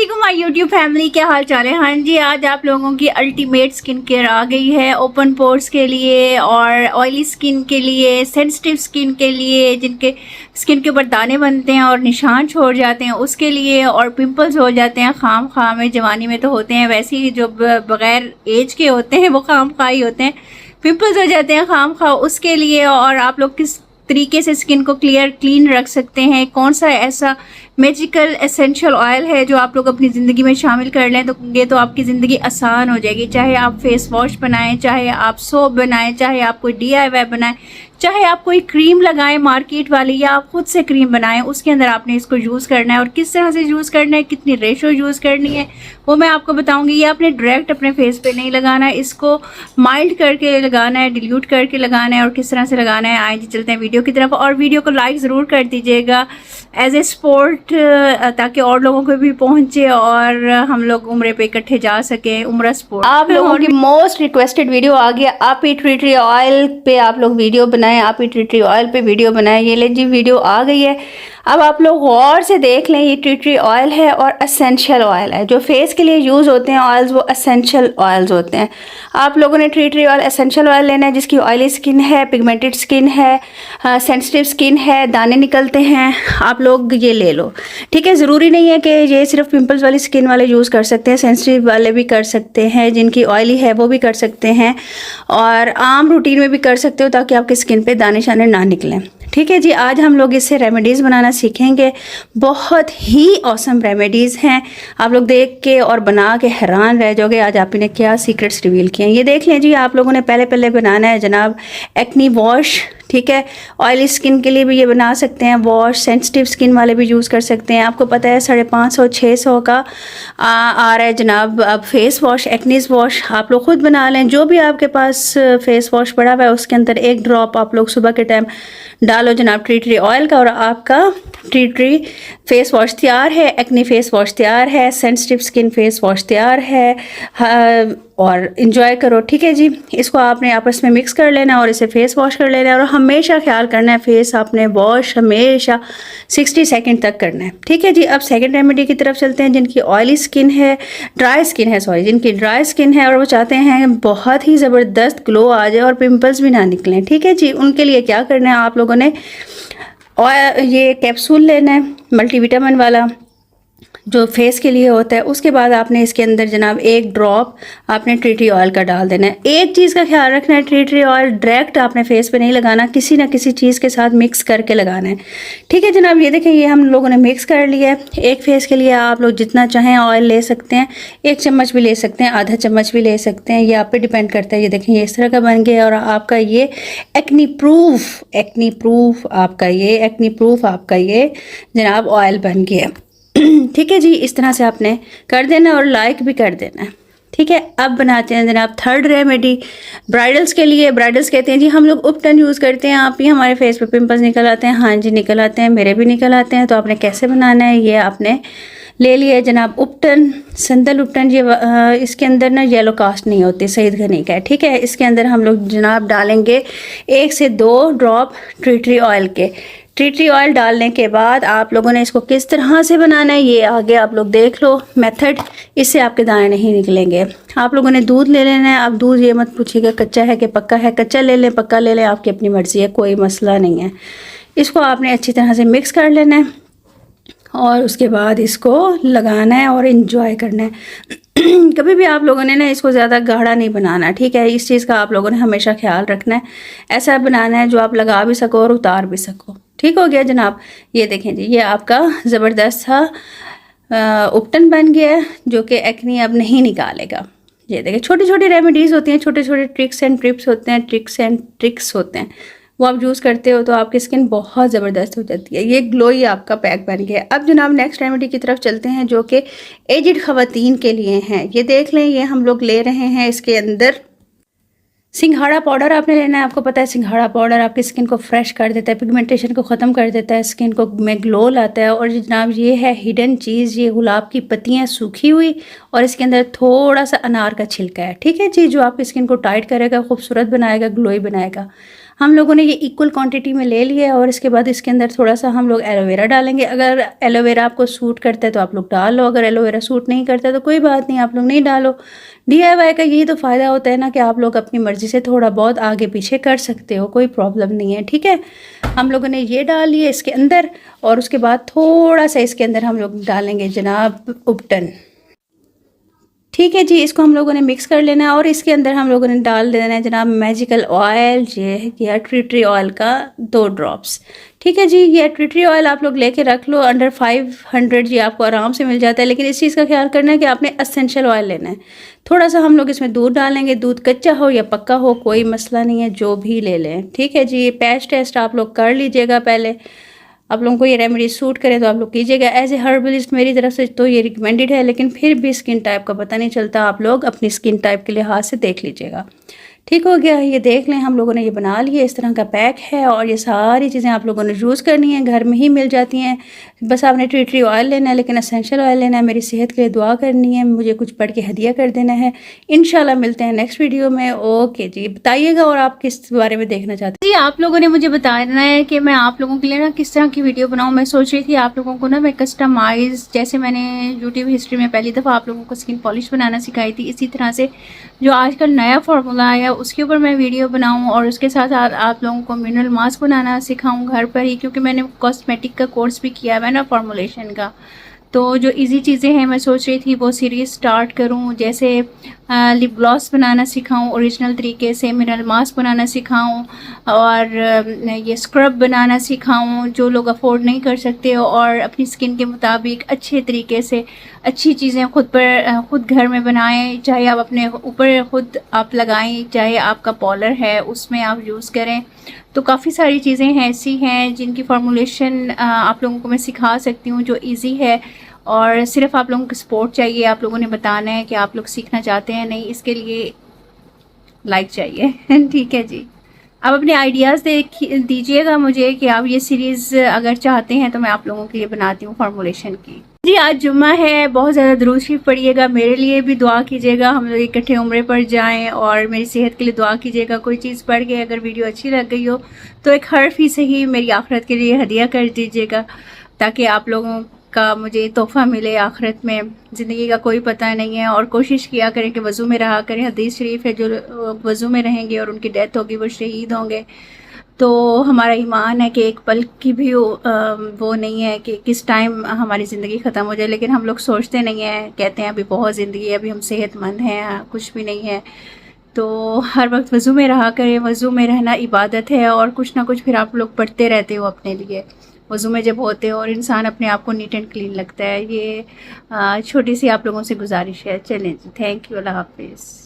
वालेकुम my YouTube family, क्या हाल चाल है। हाँ जी, आज आप लोगों की अल्टीमेट स्किन केयर आ गई है ओपन पोर्स के लिए और ऑयली स्किन के लिए, सेंसिटिव स्किन के लिए, जिनके स्किन के ऊपर दाने बनते हैं और निशान छोड़ जाते हैं उसके लिए, और पिंपल्स हो जाते हैं खाम खा में। जवानी में तो होते हैं, वैसे ही जो बगैर एज के होते हैं वो खाम खा ही होते हैं, पिंपल्स हो जाते हैं खाम खा, उसके लिए। और आप लोग किस तरीके से स्किन को क्लीन रख सकते हैं, कौन सा ऐसा मैजिकल एसेंशियल ऑयल है जो आप लोग अपनी ज़िंदगी में शामिल कर लें तो ये तो आपकी ज़िंदगी आसान हो जाएगी। चाहे आप फेस वॉश बनाएं, चाहे आप सोप बनाएं, चाहे आप कोई DIY बनाएं, चाहे आप कोई क्रीम लगाएं मार्केट वाली, या आप खुद से क्रीम बनाएं, उसके अंदर आपने इसको यूज़ करना है। और किस तरह से यूज़ करना है, कितनी रेशो यूज़ करनी है, वो मैं आपको बताऊंगी। ये आपने डायरेक्ट अपने फेस पे नहीं लगाना है, इसको माइल्ड करके लगाना है, डिल्यूट करके लगाना है। और किस तरह से लगाना है, आइए चलते हैं वीडियो की तरफ। और वीडियो को लाइक ज़रूर कर दीजिएगा एज ए सपोर्ट, ताकि और लोगों को भी पहुंचे और हम लोग उम्रे पे इकट्ठे जा सकें। उम्रा सपोर्ट आप लोगों की मोस्ट रिक्वेस्टेड वीडियो आ गया। आप ही टी ट्री ऑयल पे आप लोग वीडियो बनाएं, आप ही टी ट्री ऑयल पे वीडियो बनाएं। ये ले जी, वीडियो आ गई है। अब आप लोग गौर से देख लें, ये टी ट्री ऑयल है और एसेंशियल ऑयल है। जो फेस के लिए यूज़ होते हैं ऑयल्स, वो एसेंशियल ऑयल्स होते हैं। आप लोगों ने tea tree oil essential oil लेना है जिसकी ऑयली स्किन है, पिगमेंटेड स्किन है, सेंसिटिव स्किन है, दाने निकलते हैं, आप लोग ये ले लो। ठीक है, ज़रूरी नहीं है कि ये सिर्फ पिंपल्स वाली स्किन वाले यूज़ कर सकते हैं, सेंसिटिव वाले भी कर सकते हैं, जिनकी ऑयली है वो भी कर सकते हैं, और आम रूटीन में भी कर सकते हो ताकि आपकी स्किन पे दाने शाने ना निकलें। ठीक है जी, आज हम लोग इससे रेमेडीज़ बनाना सीखेंगे। बहुत ही ऑसम रेमेडीज़ हैं, आप लोग देख के और बना के हैरान रह जाओगे आज आप इन्हें क्या सीक्रेट्स रिवील किए हैं। ये देख लें जी, आप लोगों ने पहले बनाना है जनाब एक्नी वॉश। ठीक है, ऑयली स्किन के लिए भी ये बना सकते हैं वॉश, सेंसिटिव स्किन वाले भी यूज़ कर सकते हैं। आपको पता है 550-600 का आ रहा है जनाब अब फेस वॉश, एक्नीज वॉश। आप लोग खुद बना लें, जो भी आपके पास फेस वॉश पड़ा हुआ है उसके अंदर एक ड्रॉप आप लोग सुबह के टाइम डालो जनाब टी ट्री ऑयल का, और आपका टी ट्री फेस वॉश तैयार है, एक्नी फेस वॉश तैयार है, सेंसिटिव स्किन फेस वॉश तैयार है। और इन्जॉय करो। ठीक है जी, इसको आपने आपस में मिक्स कर लेना और इसे फेस वॉश कर लेना है। और हमेशा ख्याल करना है फेस आपने वॉश हमेशा 60 सेकंड तक करना है। ठीक है जी, अब सेकंड रेमेडी की तरफ चलते हैं। जिनकी ऑयली स्किन है, जिनकी ड्राई स्किन है और वो चाहते हैं बहुत ही ज़बरदस्त ग्लो आ जाए और पिंपल्स भी ना निकलें, ठीक है जी, उनके लिए क्या करना है, आप लोगों ने और ये कैप्सूल लेना है मल्टीविटामिन वाला जो फेस के लिए होता है। उसके बाद आपने इसके अंदर जनाब एक ड्रॉप आपने टी ट्री ऑयल का डाल देना है। एक चीज़ का ख्याल रखना है, टी ट्री ऑयल डायरेक्ट आपने फेस पे नहीं लगाना, किसी ना किसी चीज़ के साथ मिक्स करके लगाना है। ठीक है जनाब, ये देखें, ये हम लोगों ने मिक्स कर लिया है। एक फेस के लिए आप लोग जितना चाहें ऑयल ले सकते हैं, 1 चम्मच भी ले सकते हैं, आधा चम्मच भी ले सकते हैं, ये आप पे डिपेंड करता है। ये देखें, ये इस तरह का बन गया और आपका ये एक्नी प्रूफ आपका ये जनाब ऑयल बन गया। ठीक है जी, इस तरह से आपने कर देना और लाइक भी कर देना है। ठीक है, अब बनाते हैं जनाब थर्ड रेमेडी ब्राइडल्स के लिए। ब्राइडल्स कहते हैं जी हम लोग उपटन यूज़ करते हैं, आप ही हमारे फेस पे पिंपल्स निकल आते हैं। हाँ जी, निकल आते हैं, मेरे भी निकल आते हैं। तो आपने कैसे बनाना है, ये आपने ले लिया है जनाब उपटन, संदल उपटन। ये इसके अंदर ना येलो कास्ट नहीं होती, सईद घनी का है। ठीक है, इसके अंदर हम लोग जनाब डालेंगे 1 से 2 ड्रॉप टी ट्री ऑयल के। टी ट्री ऑयल डालने के बाद आप लोगों ने इसको किस तरह से बनाना है ये आगे आप लोग देख लो मेथड, इससे आपके दाने नहीं निकलेंगे। आप लोगों ने दूध ले लेना है। अब दूध ये मत पूछिएगा कच्चा है कि पक्का है, कच्चा ले लें पक्का ले लें, आपकी अपनी मर्ज़ी है, कोई मसला नहीं है। इसको आपने अच्छी तरह से मिक्स कर लेना है और उसके बाद इसको लगाना है और इन्जॉय करना है। कभी भी आप लोगों ने ना इसको ज़्यादा गाढ़ा नहीं बनाना, ठीक है, इस चीज़ का आप लोगों ने हमेशा ख्याल रखना है। ऐसा बनाना है जो आप लगा भी सको और उतार भी सको। ठीक हो गया जनाब, ये देखें जी, ये आपका ज़बरदस्त सा उपटन बन गया है जो कि एक्नी अब नहीं निकालेगा। ये देखें, छोटी छोटी रेमेडीज़ होती हैं, छोटे छोटे ट्रिक्स एंड ट्रिक्स होते हैं, वो आप यूज़ करते हो तो आपकी स्किन बहुत ज़बरदस्त हो जाती है। ये ग्लोई आपका पैक बन गया। अब जनाब नेक्स्ट रेमेडी की तरफ चलते हैं जो कि एजिड ख़वातीन के लिए हैं। ये देख लें, ये हम लोग ले रहे हैं, इसके अंदर सिंघाड़ा पाउडर आपने लेना है। आपको पता है सिंघाड़ा पाउडर आपकी स्किन को फ्रेश कर देता है, पिगमेंटेशन को ख़त्म कर देता है, स्किन को में ग्लो लाता है। और जनाब ये है हिडन चीज़, ये गुलाब की पत्तियाँ सूखी हुई और इसके अंदर थोड़ा सा अनार का छिलका है। ठीक है जी, जो आपकी स्किन को टाइट करेगा, खूबसूरत बनाएगा, ग्लोई बनाएगा। हम लोगों ने ये इक्वल क्वांटिटी में ले लिया है और इसके बाद इसके अंदर थोड़ा सा हम लोग एलोवेरा डालेंगे। अगर एलोवेरा आपको सूट करता है तो आप लोग डाल लो, अगर एलोवेरा सूट नहीं करता तो कोई बात नहीं, आप लोग नहीं डालो। DIY का यही तो फ़ायदा होता है ना कि आप लोग अपनी मर्ज़ी से थोड़ा बहुत आगे पीछे कर सकते हो, कोई प्रॉब्लम नहीं है। ठीक है, हम लोगों ने ये डाल लिए इसके अंदर और उसके बाद थोड़ा सा इसके अंदर हम लोग डालेंगे जनाब उपटन। ठीक है जी, इसको हम लोगों ने मिक्स कर लेना है और इसके अंदर हम लोगों ने डाल देना है जनाब मैजिकल ऑयल, ये या ट्री ऑयल का 2 ड्रॉप्स। ठीक है जी, ये ट्री ऑयल आप लोग लेके रख लो, अंडर 500 जी आपको आराम से मिल जाता है। लेकिन इस चीज़ का ख्याल करना है कि आपने एसेंशियल ऑयल लेना है। थोड़ा सा हम लोग इसमें दूध डालेंगे, दूध कच्चा हो या पक्का हो कोई मसला नहीं है, जो भी ले लें। ठीक है जी, पैच टेस्ट आप लोग कर लीजिएगा पहले, आप लोगों को ये रेमेडी सूट करे तो आप लोग कीजिएगा। एज ए हर्बलिस्ट मेरी तरफ से तो ये रिकमेंडेड है, लेकिन फिर भी स्किन टाइप का पता नहीं चलता, आप लोग अपनी स्किन टाइप के लिहाज से देख लीजिएगा। ठीक हो गया, ये देख लें हम लोगों ने ये बना लिया, इस तरह का पैक है और ये सारी चीज़ें आप लोगों ने यूज़ करनी है, घर में ही मिल जाती हैं। बस आपने ट्री ऑयल लेना है, लेकिन एसेंशियल ऑयल लेना है। मेरी सेहत के लिए दुआ करनी है, मुझे कुछ पढ़ के हदिया कर देना है। इंशाल्लाह मिलते हैं नेक्स्ट वीडियो में। ओके जी, बताइएगा और आप किस बारे में देखना चाहते हैं। जी, आप लोगों ने मुझे बताना है कि मैं आप लोगों के लिए ना किस तरह की वीडियो बनाऊं। मैं सोच रही थी आप लोगों को ना मैं कस्टमाइज, जैसे मैंने यूट्यूब हिस्ट्री में पहली दफ़ा आप लोगों को स्किन पॉलिश बनाना सिखाई थी, इसी तरह से जो आजकल नया फार्मूला आया उसके ऊपर मैं वीडियो बनाऊं और उसके साथ साथ आप लोगों को मिनरल मास्क बनाना सिखाऊं घर पर ही, क्योंकि मैंने कॉस्मेटिक का कोर्स भी किया है ना फार्मूलेशन का। तो जो इजी चीज़ें हैं मैं सोच रही थी वो सीरीज़ स्टार्ट करूं, जैसे लिप ग्लॉस बनाना सिखाऊं ओरिजिनल तरीके से, मिनरल मास्क बनाना सिखाऊं और ये स्क्रब बनाना सिखाऊं जो लोग अफोर्ड नहीं कर सकते, और अपनी स्किन के मुताबिक अच्छे तरीके से अच्छी चीज़ें खुद घर में बनाएं। चाहे आप अपने ऊपर खुद आप लगाएं, चाहे आपका पॉलर है उसमें आप यूज़ करें। तो काफ़ी सारी चीज़ें हैं ऐसी हैं जिनकी फार्मूलेशन आप लोगों को मैं सिखा सकती हूँ जो इजी है, और सिर्फ आप लोगों को सपोर्ट चाहिए। आप लोगों ने बताना है कि आप लोग सीखना चाहते हैं नहीं, इसके लिए लाइक चाहिए। ठीक है जी, आप अपने आइडियाज़ दीजिएगा मुझे कि आप ये सीरीज़ अगर चाहते हैं तो मैं आप लोगों के लिए बनाती हूँ फार्मूलेशन की। जी, आज जुम्मा है, बहुत ज़्यादा दुरूद शरीफ पढ़िएगा, मेरे लिए भी दुआ कीजिएगा, हम लोग इकट्ठे उम्रे पर जाएं, और मेरी सेहत के लिए दुआ कीजिएगा। कोई चीज़ पढ़ के अगर वीडियो अच्छी लग गई हो तो एक हर्फ ही सही मेरी आखिरत के लिए हदिया कर दीजिएगा, ताकि आप लोगों का मुझे तोहफ़ा मिले आखिरत में। ज़िंदगी का कोई पता नहीं है, और कोशिश किया करें कि वज़ू में रहा करें। हदीस शरीफ है जो वज़ू में रहेंगे और उनकी डेथ होगी वो शहीद होंगे। तो हमारा ईमान है कि एक पल की भी वो नहीं है कि किस टाइम हमारी ज़िंदगी ख़त्म हो जाए, लेकिन हम लोग सोचते नहीं हैं, कहते हैं अभी बहुत ज़िंदगी है, अभी हम सेहतमंद हैं, कुछ भी नहीं है। तो हर वक्त वज़ू में रहा करें, वज़ू में रहना इबादत है, और कुछ ना कुछ फिर आप लोग पढ़ते रहते हो अपने लिए। वज़ू में जब होते हो और इंसान अपने आप को नीट एंड क्लीन लगता है। ये छोटी सी आप लोगों से गुजारिश है। चलें जी, थैंक यू, अल्लाह हाफिज़।